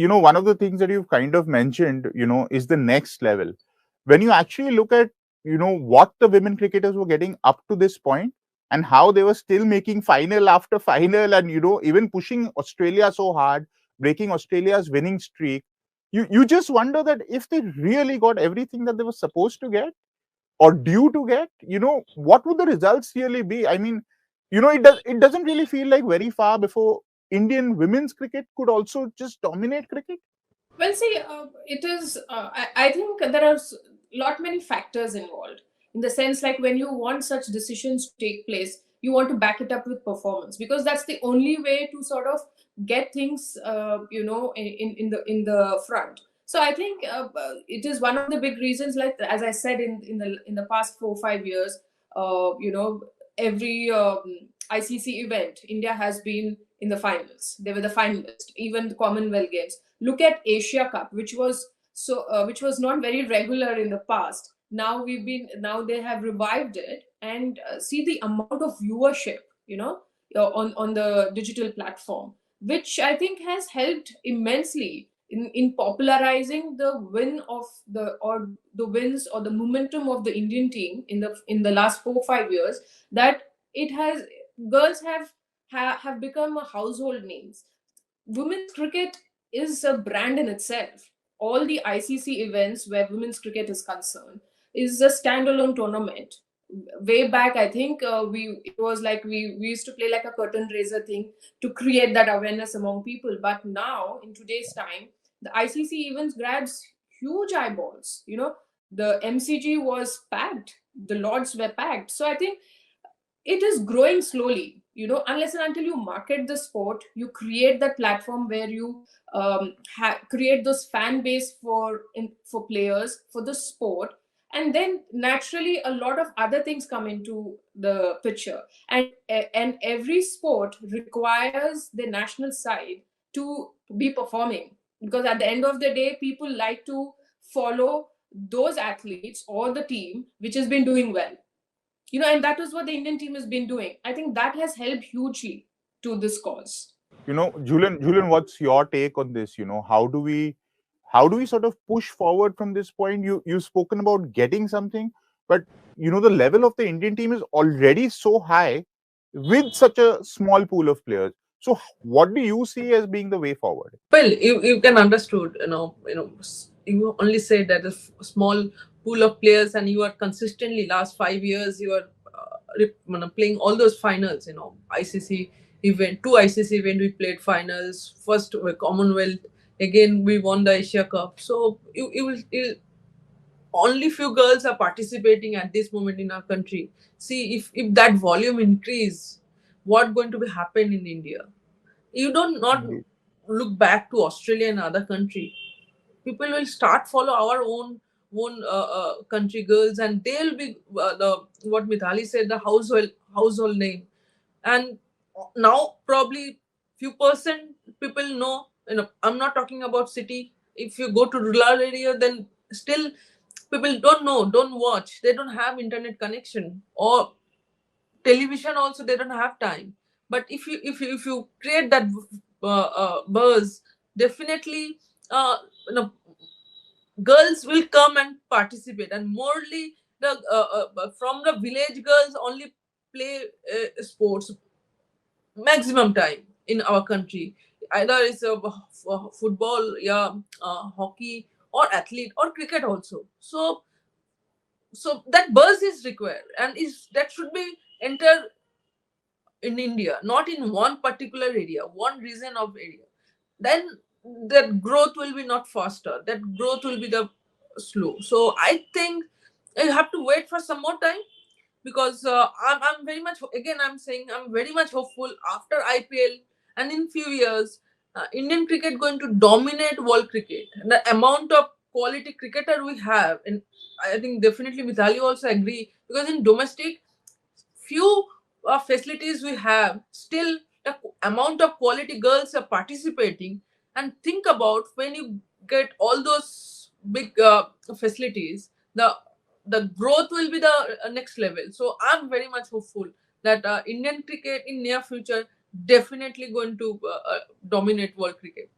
one of the things that you've kind of mentioned, is the next level. When you actually look at, what the women cricketers were getting up to this point and how they were still making final after final and, even pushing Australia so hard, breaking Australia's winning streak, you just wonder that if they really got everything that they were supposed to get or due to get, what would the results really be? I mean, it doesn't really feel like very far before Indian women's cricket could also just dominate cricket. Well, see, it is. I think there are lot many factors involved. In the sense, like when you want such decisions to take place, you want to back it up with performance, because that's the only way to sort of get things, in the front. So I think it is one of the big reasons. Like as I said, in the past 4 5 years, every ICC event, India has been in the finals. They were the finalists. Even the Commonwealth Games. Look at Asia Cup, which was not very regular in the past. Now they have revived it, and see the amount of viewership, on the digital platform, which I think has helped immensely in popularizing the wins or the momentum of the Indian team in the last 4 5 years. That it has girls have become a household names. Women's cricket is a brand in itself. All the ICC events where women's cricket is concerned is a standalone tournament. Way back, I think it was like we used to play like a curtain raiser thing to create that awareness among people. But now, in today's time, the ICC events grabs huge eyeballs. The MCG was packed, the Lords were packed. So I think it is growing slowly, unless and until you market the sport, you create that platform where you create those fan base for players, for the sport, and then naturally a lot of other things come into the picture. And every sport requires the national side to be performing, because at the end of the day, people like to follow those athletes or the team which has been doing well. And that is what the Indian team has been doing. I think that has helped hugely to this cause. Julian, what's your take on this? How do we sort of push forward from this point? You've spoken about getting something, but the level of the Indian team is already so high with such a small pool of players. So what do you see as being the way forward? Well, you can understood, you only say that a small pool of players, and you are consistently last 5 years you are playing all those finals. ICC event, two ICC event we played finals. First Commonwealth, again we won the Asia Cup. So only few girls are participating at this moment in our country. See, if that volume increase, what going to be happen in India? You don't not look back to Australia and other country. People will start follow our own country girls, and they'll be what Mithali said, the household name. And now probably few percent people know. I'm not talking about city. If you go to rural area, then still people don't know, don't watch. They don't have internet connection, or television also they don't have time. But if you create that buzz, definitely girls will come and participate. And morely the from the village, girls only play sports maximum time in our country. Either it's a football, yeah, hockey, or athlete, or cricket also. So that buzz is required, and that should be enter in India, not in one particular area, one region of area. Then that growth will be not faster. That growth will be the slow. So I think you have to wait for some more time, because I'm very much, again I'm saying, I'm very much hopeful after IPL, and in few years Indian cricket going to dominate world cricket. And the amount of quality cricketer we have, and I think definitely Mithali also agree, because in domestic few facilities we have, still the amount of quality girls are participating. And think about when you get all those big facilities, the growth will be the next level. So I'm very much hopeful that Indian cricket in near future definitely going to dominate world cricket.